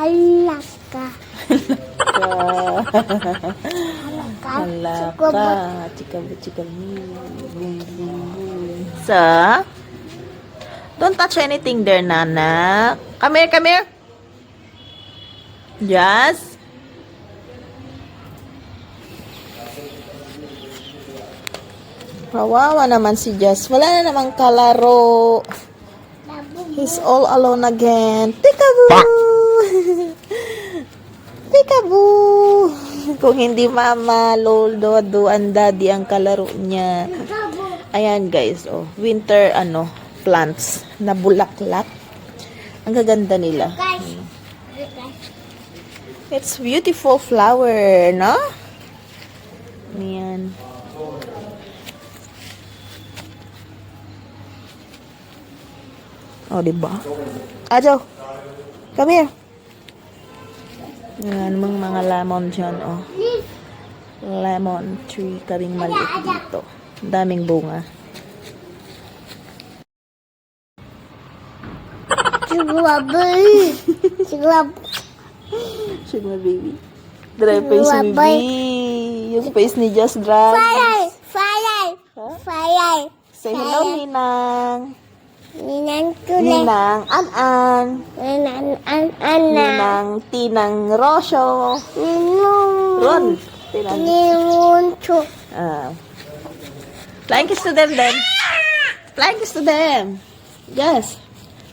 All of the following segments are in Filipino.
Halaka. Halaka. Chikabu. So, don't touch anything there, Nana. Come here. Yes. Kawawa naman si Jess. Wala na namang kalaro. He's all alone again. Peekaboo! Peekaboo! Kung hindi mama, lolo, and daddy ang kalaro niya. Ayan guys, oh, winter plants na bulaklak. Ang gaganda nila. It's beautiful flower, no? Ayan. Oh, diba? Ajo, come here. Ayan, mga lemon dyan, oh. Lemon tree, kaming maliit dito. Daming bunga. Sigma baby. Dry face ni baby. Yung face ni Just dry. Fire. Say hello, Ninang. Ninang An-an. Ninang Tinang Rosyo. Ron. Flying kiss to them then. Flying kiss to them. Yes.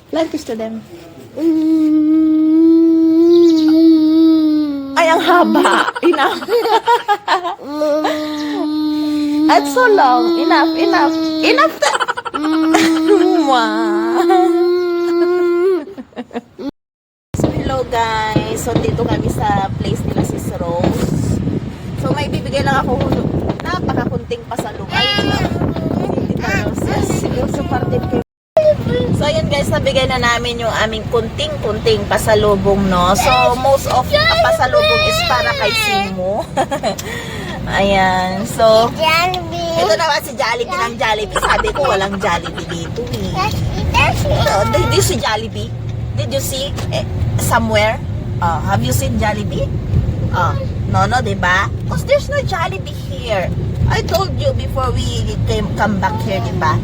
Flying kiss to them. Ay, ang haba. Enough. That's so long. Enough. So, hello guys. So, dito kami sa place nila Sis Rose. So, may bibigay lang ako napakakunting pasalubay. Hindi tayo. Super din kayo. So, ayan guys, nabigay na namin yung aming kunting pasalubong, no? So, most of the pasalubong is para kay Simo. Ayan. So, ito naman si Jollibee ng Jollibee. Sabi ko, walang Jollibee dito, eh. Did you see Jollibee? Did you see somewhere? Have you seen Jollibee? No, diba? Because there's no Jollibee here. I told you before we come back here, diba?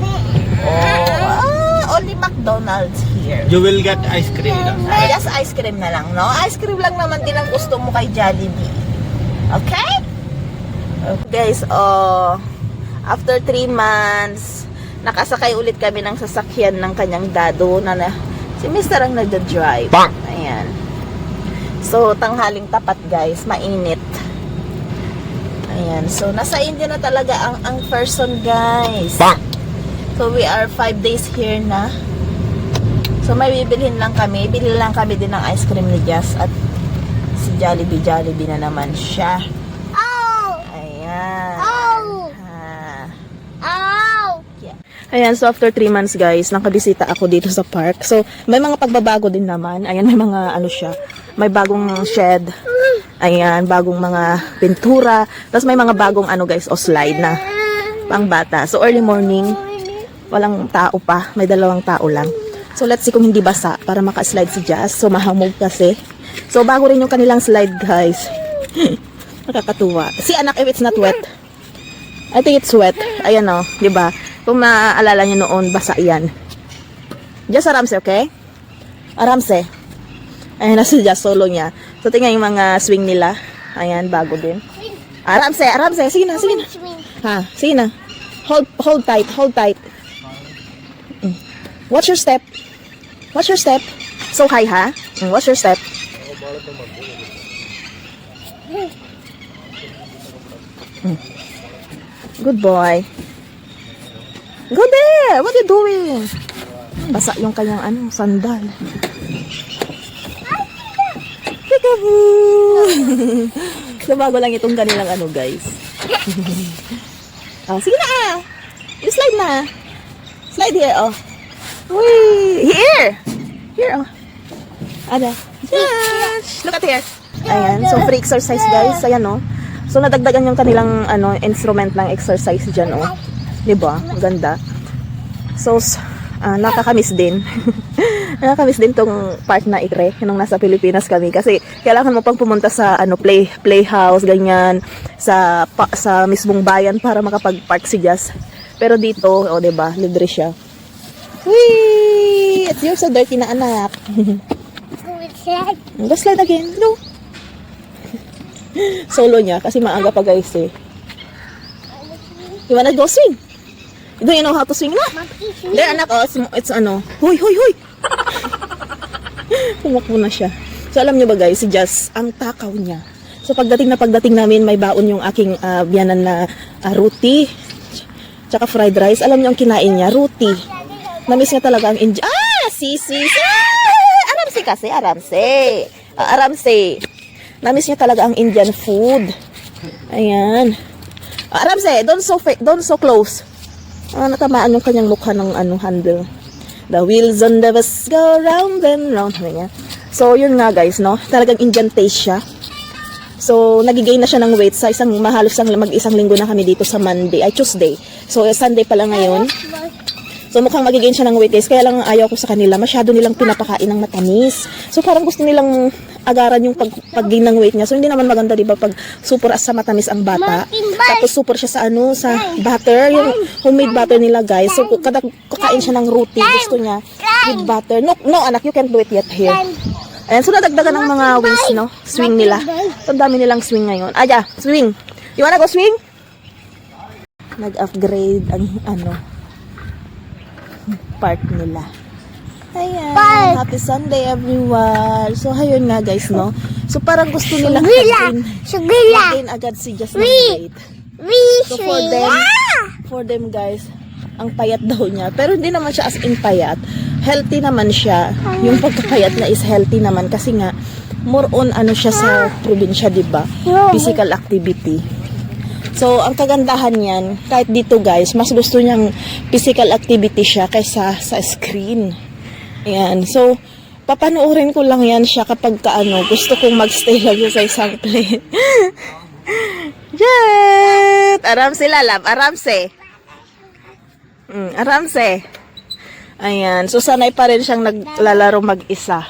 Only McDonald's here. You will get ice cream. Just ice cream na lang, no? Ice cream lang naman din ang gusto mo kay Jollibee. Okay? Guys, after 3 months, nakasakay ulit kami ng sasakyan ng kanyang dado na si Mr. ang nagda-drive. Ayan. So, tanghaling tapat guys, mainit. Ayan. So, nasa India na talaga ang person guys. So, we are 5 days here na. So, may bibilhin lang kami. Bili lang kami din ng ice cream ni Jess at si Jollibee na naman siya. Ayan, so after 3 months guys, nakabisita ako dito sa park. So, may mga pagbabago din naman. Ayan, may mga may bagong shed. Ayan, bagong mga pintura. Tapos may mga bagong guys, slide na pang bata. So, early morning, walang tao pa. May 2 tao lang. So, let's see kung hindi basa para maka-slide si Jazz. So, mahamog kasi. So, bago rin yung kanilang slide guys. Nakakatuwa. See anak, if it's not wet. I think it's wet. Ayan o, diba? Kung naaalala nyo noon, basa yan. Just Aramse, okay? Aramse. Ayan na si Just, solo niya. So, tingnan yung mga swing nila. Ayan, bago din. Aramse. Sige na. Ha, sige na. Hold tight. Watch your step. So high, ha? Watch your step. Good boy. Go there! What are you doing? Basa yung kanyang sandal. Peekaboo! So, bago lang itong kanilang guys. Sige na! You slide na! Slide here, Uy! Here, Ada. Yes! Look at here. Ayan, so free exercise guys. Ayan, So, nadagdagan yung kanilang, instrument ng exercise dyan, Diba? Ang ganda. So, nakakamiss din. Nakakamiss din tong part na Ikre, nung nasa Pilipinas kami. Kasi kailangan mo pang pumunta sa playhouse, ganyan, sa mismong bayan para makapag-park si Jazz. Pero dito, diba, libre siya. Whee! You're so dirty na anak. Go slide again. Go. Solo niya kasi maaga pa guys eh. You wanna go swing? Do you know how to swing na? Hindi anak, it's ano. Hoy, hoy, hoy! Pumakbo na siya. So alam niyo ba guys, si Jazz, ang takaw niya. So pagdating namin, may baon yung aking biyanan na roti. Tsaka fried rice. Alam niyo ang kinain niya? Roti. Namiss niya talaga ang sis. Aramse kasi, aramse. Aramse. Namiss niya talaga ang Indian food. Ayan. Aramse, don't so close. Natamaan yung kanyang mukha ng handle. The wheels on the bus go round and round. So, yun nga guys, no? Talagang Indian taste siya. So, nagigain na siya ng weight sa mag-isang linggo na kami dito sa Tuesday. So, Sunday pala ngayon. So, mukhang magigain siya ng weight guys. Kaya lang ayaw ko sa kanila. Masyado nilang pinapakain ng matamis. So, parang gusto nilang agaran yung pag-gain ng weight niya. So, hindi naman maganda, diba, pag super sa matamis ang bata. Tapos, super siya sa sa butter. Yung homemade butter nila, guys. So, kada kakain siya ng roti, gusto niya with butter. No, anak, you can't do it yet here. Ayan, so, nadagdagan ng mga wings, no? Swing nila. So, ang dami nilang swing ngayon. Swing. You wanna go swing? Nag-upgrade ang, park nila. Ayan. Happy Sunday, everyone. So, ayun nga, guys, no? So, parang gusto nila mag-gain agad si Just ng weight. So, for them, guys, ang payat daw niya. Pero hindi naman siya as in payat. Healthy naman siya. Yung pagkapayat na is healthy naman. Kasi nga, more on siya sa probinsya, diba? Physical activity. So, ang kagandahan niyan, kahit dito guys, mas gusto niyang physical activity siya kaysa sa screen. Ayan. So, papanoorin ko lang yan siya kapag gusto kong magstay lang sa isang plane. Jet! Aramse lalab, aramse. Aramse. Ayan. So, sanay pa rin siyang naglalaro mag-isa.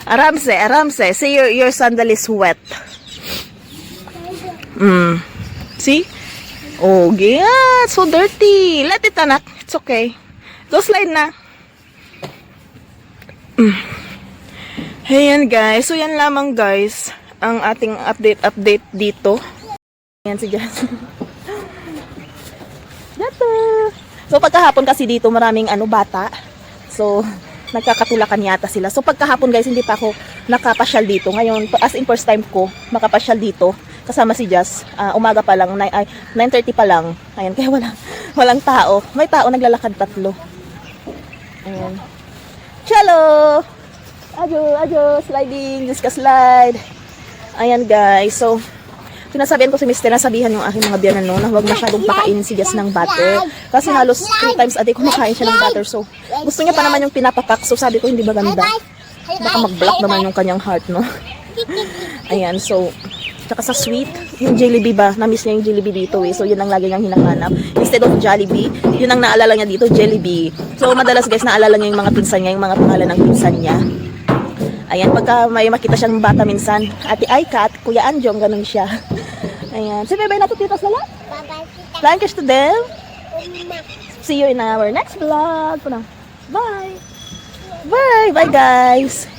Aramse. See, your sandal is wet. See? Oh, yeah. So dirty. Let it, anak. It's okay. Go slide na. Ayan, guys. So, yan lamang, guys, ang ating update dito. Ayan si Jazz. Dito. So, pagkahapon kasi dito, maraming bata. So, nagkakatulakan yata sila. So, pagkahapon, guys, hindi pa ako nakapasyal dito. Ngayon, as in first time ko, makapasyal dito. Kasama si Jazz, umaga pa lang, 9:30 pa lang. Ayan, kaya walang tao. May tao, naglalakad 3. Ayan. Cello! Adyo, sliding, just ka slide. Ayan guys, so, sinasabihan ko si Mr. Nasabihan yung aking mga biyanan na huwag masyadong pakainin si Jazz ng butter. Kasi halos 3 times a day kumakain siya ng butter. So, gusto niya pa naman yung pinapapak. So, sabi ko, hindi ba ganda? Baka mag-block naman yung kanyang heart, no? Ayan, so, tsaka sa sweet, yung Jollibee ba? Na-miss niya yung Jollibee dito eh. So, yun ang lagi niyang hinahanap. Instead of Jollibee, yun ang naalala niya dito, Jollibee. So, madalas guys, naalala niya yung mga pinsan niya, yung mga pangalan ng pinsan niya. Ayan, pagka may makita siyang bata minsan, Ate Aika at Kuya Anjong, ganun siya. Ayan. So, bye-bye na to, titas lala. Thank you to them. See you in our next vlog. Bye! Bye! Bye, guys!